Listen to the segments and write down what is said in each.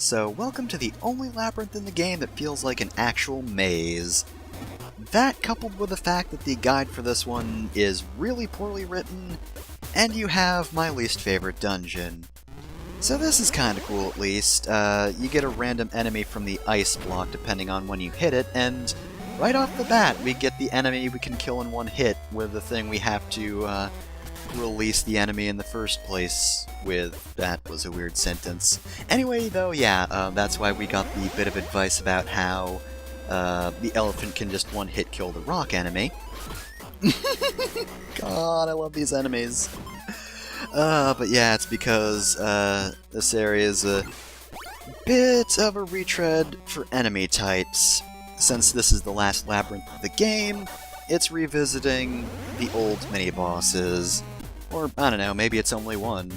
So welcome to the only labyrinth in the game that feels like an actual maze. That, coupled with the fact that the guide for this one is really poorly written, and you have my least favorite dungeon. So this is kinda cool at least. You get a random enemy from the ice block depending on when you hit it, and right off the bat we get the enemy we can kill in one hit with the thing we have to release the enemy in the first place with. That was a weird sentence. Anyway, though, yeah, that's why we got the bit of advice about how the elephant can just one-hit kill the rock enemy. God, I love these enemies. But yeah, it's because this area is a bit of a retread for enemy types. Since this is the last labyrinth of the game, it's revisiting the old mini-bosses. Or, I don't know, maybe it's only one.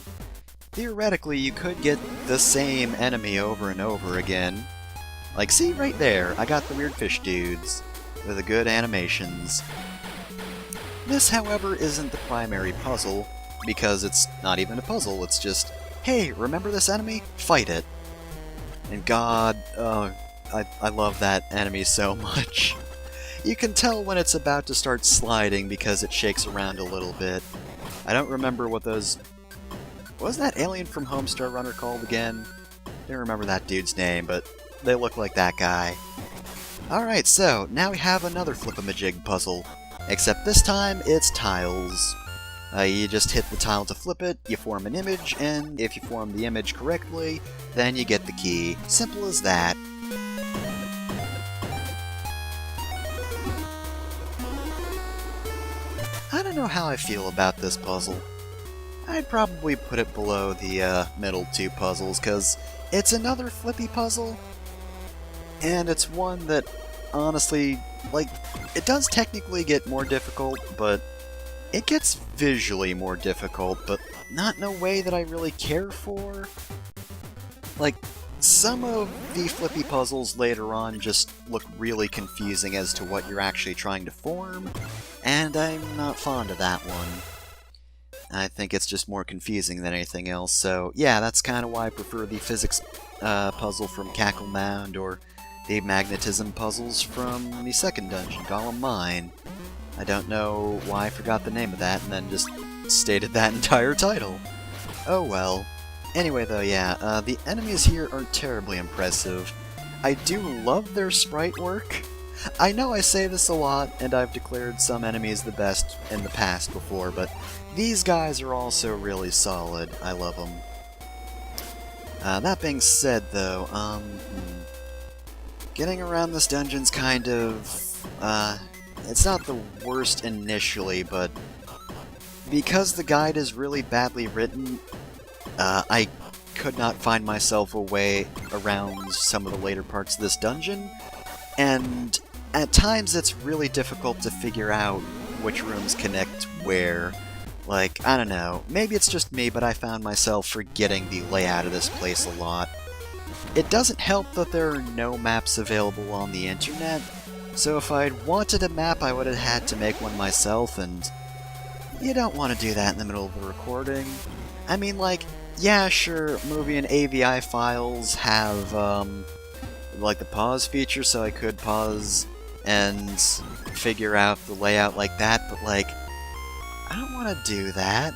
Theoretically, you could get the same enemy over and over again. Like, see, right there, I got the weird fish dudes, with the good animations. This, however, isn't the primary puzzle, because it's not even a puzzle, it's just, hey, remember this enemy? Fight it. And God, I love that enemy so much. You can tell when it's about to start sliding because it shakes around a little bit. I don't remember what those... What was that alien from Homestar Runner called again? I don't remember that dude's name, but they look like that guy. Alright, so now we have another flip-a-majig puzzle. Except this time, it's tiles. You just hit the tile to flip it, you form an image, and if you form the image correctly, then you get the key. Simple as that. I don't know how I feel about this puzzle. I'd probably put it below the middle two puzzles, because it's another flippy puzzle, and it's one that, honestly, like, it does technically get more difficult, but it gets visually more difficult, but not in a way that I really care for. Like, some of the flippy puzzles later on just look really confusing as to what you're actually trying to form, and I'm not fond of that one. I think it's just more confusing than anything else, so yeah, that's kind of why I prefer the physics puzzle from Cackle Mound, or the magnetism puzzles from the second dungeon, Golem Mine. I don't know why I forgot the name of that and then just stated that entire title. Oh well. Anyway though, yeah, the enemies here are terribly impressive. I do love their sprite work. I know I say this a lot, and I've declared some enemies the best in the past before, but these guys are also really solid. I love them. That being said though, getting around this dungeon's kind of, it's not the worst initially, but because the guide is really badly written, I could not find myself a way around some of the later parts of this dungeon, and at times it's really difficult to figure out which rooms connect where. Like, I don't know, maybe it's just me, but I found myself forgetting the layout of this place a lot. It doesn't help that there are no maps available on the internet, so if I'd wanted a map I would have had to make one myself, and you don't want to do that in the middle of a recording. I mean, like, yeah, sure, movie and AVI files have, like the pause feature, so I could pause and figure out the layout like that, but like, I don't want to do that.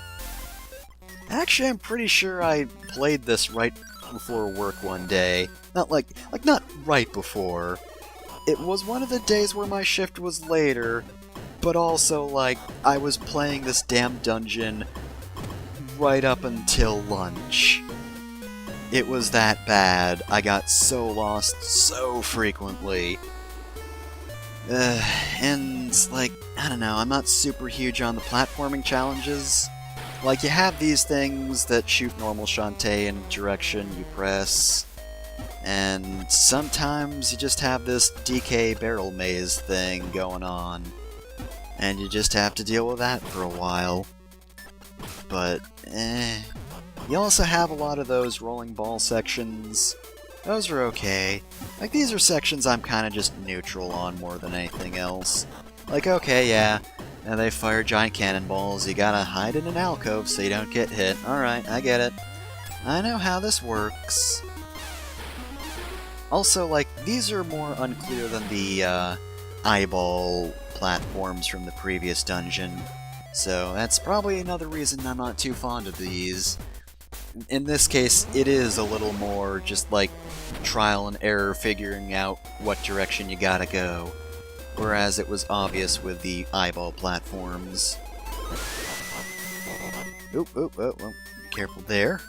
Actually, I'm pretty sure I played this right before work one day. Not not right before. It was one of the days where my shift was later, but also, like, I was playing this damn dungeon right up until lunch. It was that bad. I got so lost so frequently. And, like, I don't know, I'm not super huge on the platforming challenges. Like, you have these things that shoot normal Shantae in a direction you press, and sometimes you just have this DK barrel maze thing going on, and you just have to deal with that for a while. But, you also have a lot of those rolling ball sections. Those are okay. Like, these are sections I'm kinda just neutral on more than anything else. Like, okay, yeah, and they fire giant cannonballs, you gotta hide in an alcove so you don't get hit. Alright, I get it. I know how this works. Also, like, these are more unclear than the eyeball platforms from the previous dungeon, so that's probably another reason I'm not too fond of these. In this case, it is a little more just like trial and error figuring out what direction you gotta go, whereas it was obvious with the eyeball platforms. Oop, oop, oop, well, be careful there.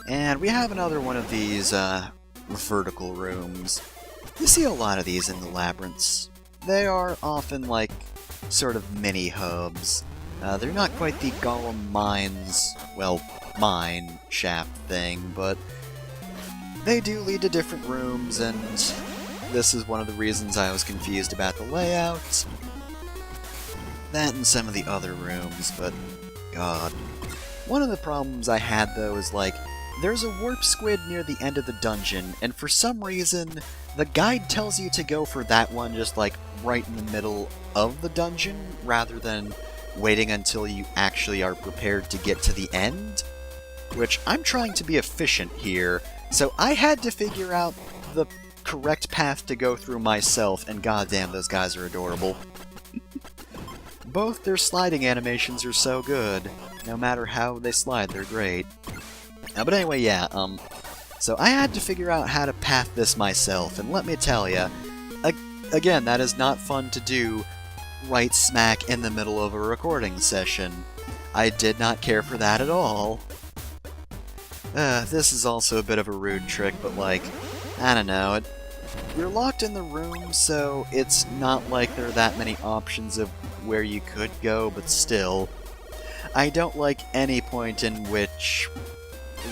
And we have another one of these vertical rooms. You see a lot of these in the labyrinths. They are often like sort of mini hubs. They're not quite the Gollum mines, well, mine shaft thing, but they do lead to different rooms, and this is one of the reasons I was confused about the layout. That and some of the other rooms, but god. One of the problems I had though is like, there's a warp squid near the end of the dungeon, and for some reason, the guide tells you to go for that one just like right in the middle of the dungeon, rather than waiting until you actually are prepared to get to the end. Which, I'm trying to be efficient here, so I had to figure out the correct path to go through myself, and goddamn, those guys are adorable. Both their sliding animations are so good. No matter how they slide, they're great. But anyway, yeah, so I had to figure out how to path this myself, and let me tell ya, again, that is not fun to do right smack in the middle of a recording session. I did not care for that at all. This is also a bit of a rude trick, but like, I don't know, you're locked in the room, so it's not like there are that many options of where you could go, but still. I don't like any point in which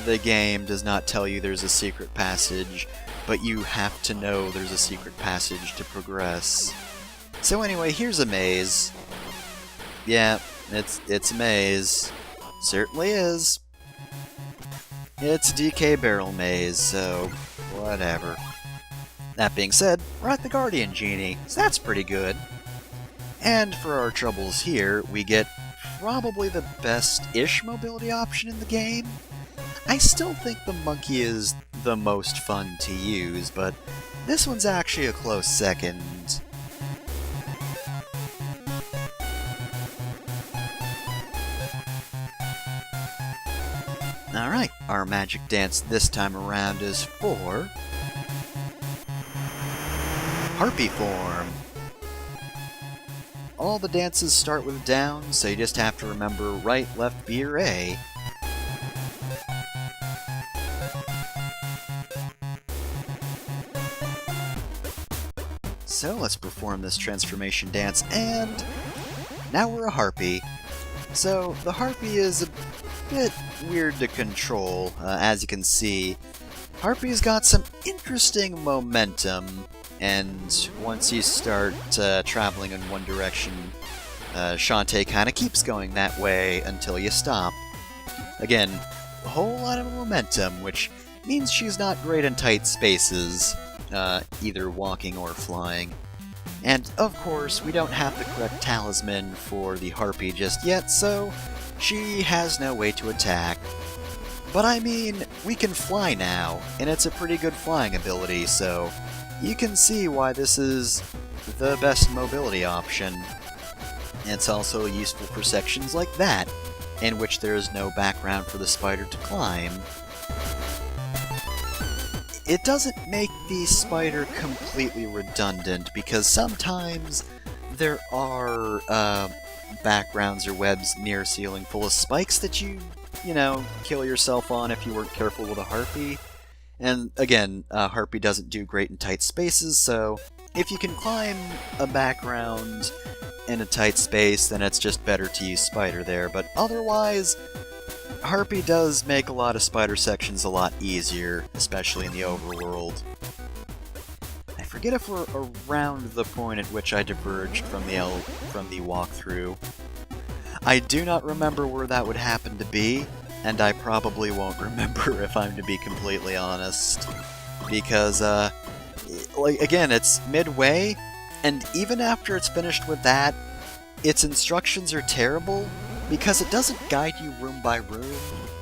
the game does not tell you there's a secret passage, but you have to know there's a secret passage to progress. So anyway, here's a maze. Yeah, it's a maze. Certainly is. It's a DK barrel maze, so whatever. That being said, we're at the Guardian Genie, so that's pretty good. And for our troubles here, we get probably the best-ish mobility option in the game. I still think the monkey is the most fun to use, but this one's actually a close second. Alright, our magic dance this time around is for Harpy Form. All the dances start with down, so you just have to remember right, left, B, or A. So let's perform this transformation dance, and now we're a harpy. So the harpy is a bit weird to control, as you can see. Harpy's got some interesting momentum, and once you start traveling in one direction, Shantae kind of keeps going that way until you stop. Again, a whole lot of momentum, which means she's not great in tight spaces, either walking or flying. And of course, we don't have the correct talisman for the harpy just yet, so she has no way to attack. But I mean, we can fly now, and it's a pretty good flying ability, so you can see why this is the best mobility option. It's also useful for sections like that, in which there is no background for the spider to climb. It doesn't make the spider completely redundant, because sometimes there are backgrounds or webs near a ceiling full of spikes that you know, kill yourself on if you weren't careful with a harpy. And again, harpy doesn't do great in tight spaces, so if you can climb a background in a tight space, then it's just better to use spider there. But otherwise, harpy does make a lot of spider sections a lot easier, especially in the overworld. I forget if we're around the point at which I diverged from the walkthrough. I do not remember where that would happen to be, and I probably won't remember if I'm to be completely honest. Because, like, again, it's midway, and even after it's finished with that, its instructions are terrible, because it doesn't guide you room by room.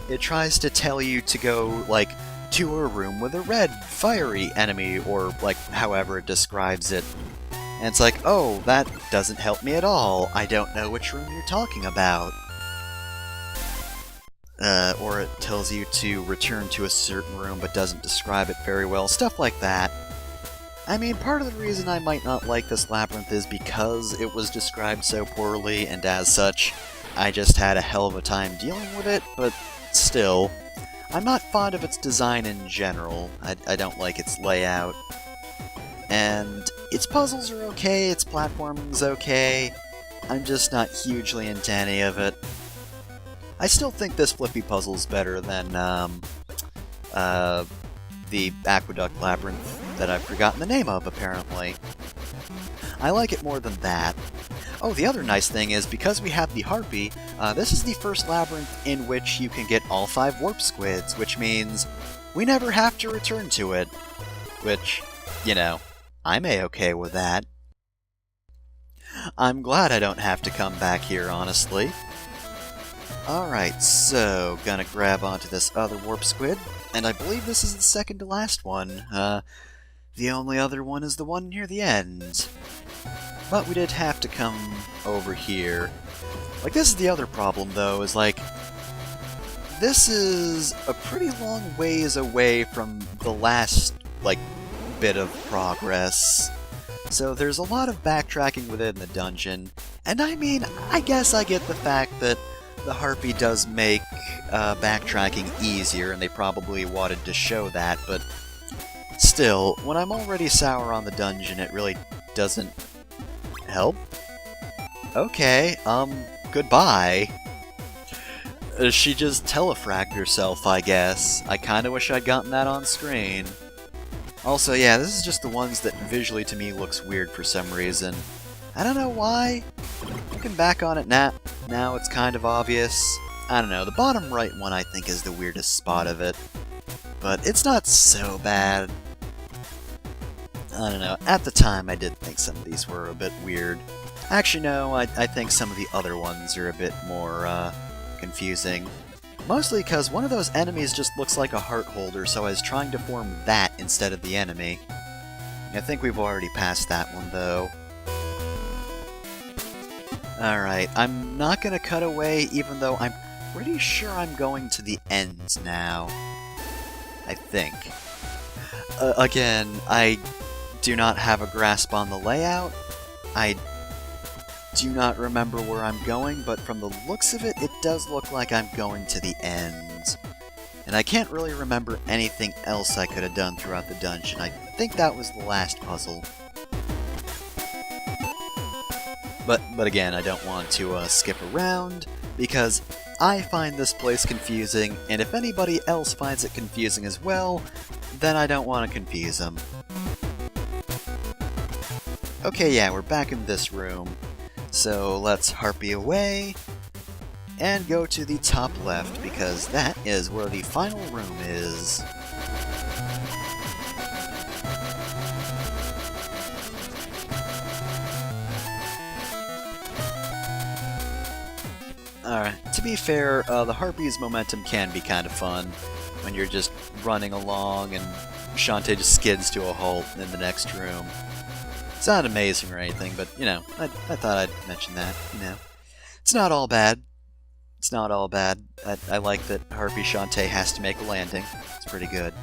It tries to tell you to go, like, to a room with a red, fiery enemy, or, like, however it describes it. And it's like, oh, that doesn't help me at all. I don't know which room you're talking about. Or it tells you to return to a certain room but doesn't describe it very well. Stuff like that. I mean, part of the reason I might not like this labyrinth is because it was described so poorly, and as such, I just had a hell of a time dealing with it, but still. I'm not fond of its design in general. I don't like its layout. And its puzzles are okay, its platforming's okay. I'm just not hugely into any of it. I still think this flippy puzzle's better than the Aqueduct Labyrinth that I've forgotten the name of, apparently. I like it more than that. Oh, the other nice thing is, because we have the Harpy, this is the first labyrinth in which you can get all 5 warp squids, which means we never have to return to it. Which, you know, I'm a-okay with that. I'm glad I don't have to come back here, honestly. Alright, so, gonna grab onto this other warp squid, and I believe this is the second to last one. The only other one is the one near the end. But we did have to come over here. Like, this is the other problem, though, is like, this is a pretty long ways away from the last, like, bit of progress. So there's a lot of backtracking within the dungeon, and I mean, I guess I get the fact that the Harpy does make backtracking easier, and they probably wanted to show that, but still, when I'm already sour on the dungeon, it really doesn't help. Okay, goodbye. She just telefragged herself, I guess. I kinda wish I'd gotten that on screen. Also, yeah, this is just the ones that visually to me looks weird for some reason. I don't know why. Looking back on it now it's kind of obvious. I don't know, the bottom right one I think is the weirdest spot of it. But it's not so bad. I don't know, at the time I did think some of these were a bit weird. Actually no, I think some of the other ones are a bit more confusing. Mostly because one of those enemies just looks like a heart holder, so I was trying to form that instead of the enemy. I think we've already passed that one though. Alright, I'm not gonna cut away even though I'm pretty sure I'm going to the end now. I think. Again, I do not have a grasp on the layout. I do not remember where I'm going, but from the looks of it, it does look like I'm going to the end. And I can't really remember anything else I could have done throughout the dungeon. I think that was the last puzzle. But again, I don't want to skip around, because I find this place confusing, and if anybody else finds it confusing as well, then I don't want to confuse them. Okay, yeah, we're back in this room. So let's Harpy away, and go to the top left, because that is where the final room is. Alright, to be fair, the Harpy's momentum can be kind of fun when you're just running along and Shantae just skids to a halt in the next room. It's not amazing or anything, but, you know, I thought I'd mention that, you know. It's not all bad. It's not all bad. I like that Harpy Shantae has to make a landing. It's pretty good.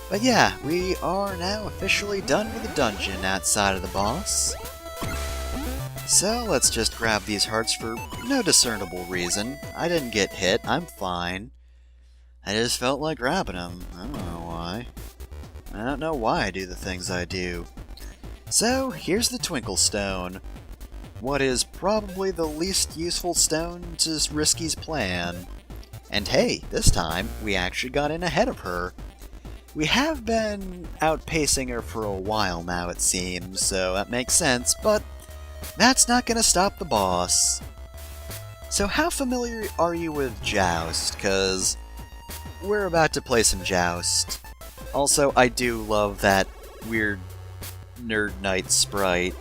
But yeah, we are now officially done with the dungeon outside of the boss. So let's just grab these hearts for no discernible reason. I didn't get hit, I'm fine. I just felt like grabbing them. I don't know why. I don't know why I do the things I do. So, here's the Twinkle Stone. What is probably the least useful stone to Risky's plan. And hey, this time, we actually got in ahead of her. We have been outpacing her for a while now, it seems, so that makes sense, but that's not gonna stop the boss. So how familiar are you with Joust? 'Cause we're about to play some Joust. Also, I do love that weird Nerd Knight sprite.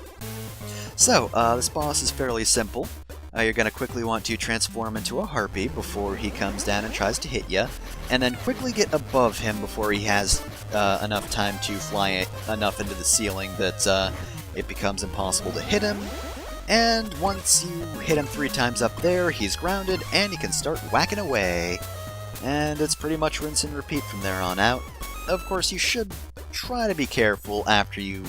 So, this boss is fairly simple. You're going to quickly want to transform into a Harpy before he comes down and tries to hit you. and then quickly get above him before he has enough time to fly enough into the ceiling that it becomes impossible to hit him. And once you hit him 3 times up there, he's grounded, and he can start whacking away. And it's pretty much rinse and repeat from there on out. Of course, you should try to be careful after you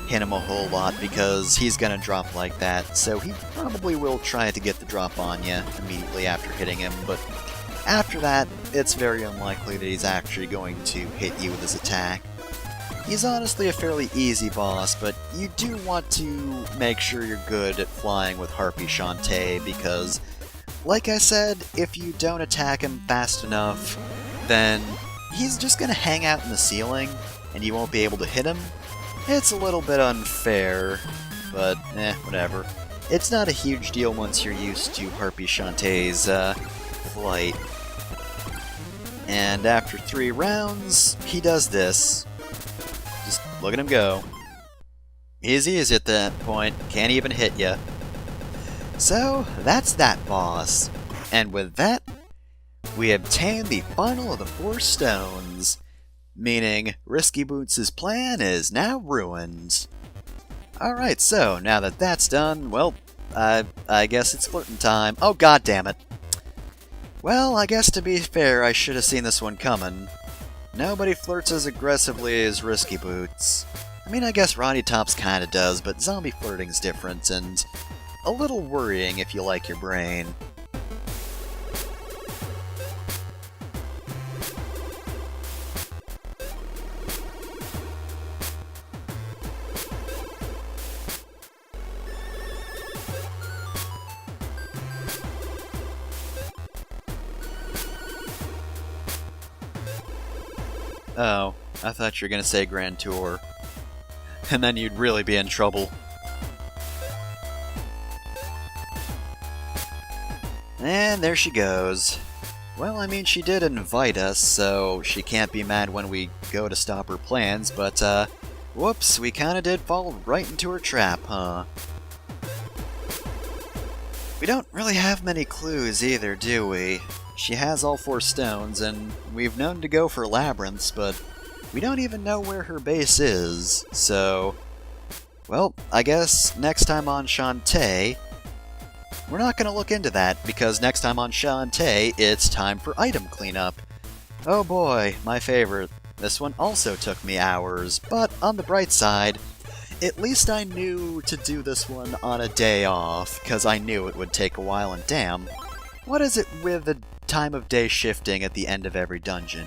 hit him a whole lot, because he's gonna drop like that, so he probably will try to get the drop on you immediately after hitting him, but after that, it's very unlikely that he's actually going to hit you with his attack. He's honestly a fairly easy boss, but you do want to make sure you're good at flying with Harpy Shantae, because, like I said, if you don't attack him fast enough, then he's just gonna hang out in the ceiling, and you won't be able to hit him. It's a little bit unfair, but whatever. It's not a huge deal once you're used to Harpy Shantae's flight. And after 3 rounds, he does this. Just look at him go. Easy as at that point, can't even hit ya. So, that's that boss. And with that, we obtain the final of the 4 stones. Meaning, Risky Boots' plan is now ruined. Alright, so, now that that's done, well, I guess it's flirting time. Oh, god damn it. Well, I guess to be fair, I should have seen this one coming. Nobody flirts as aggressively as Risky Boots. I mean, I guess Roddy Tops kinda does, but zombie flirting's different, and a little worrying if you like your brain. Oh, I thought you were gonna say Grand Tour. And then you'd really be in trouble. And there she goes. Well, I mean, she did invite us, so she can't be mad when we go to stop her plans, but, whoops, we kinda did fall right into her trap, huh? We don't really have many clues either, do we? She has all 4 stones, and we've known to go for labyrinths, but we don't even know where her base is, so... Well, I guess next time on Shantae, we're not going to look into that, because next time on Shantae, it's time for item cleanup. Oh boy, my favorite. This one also took me hours, but on the bright side, at least I knew to do this one on a day off, because I knew it would take a while, and damn, what is it with the time of day shifting at the end of every dungeon?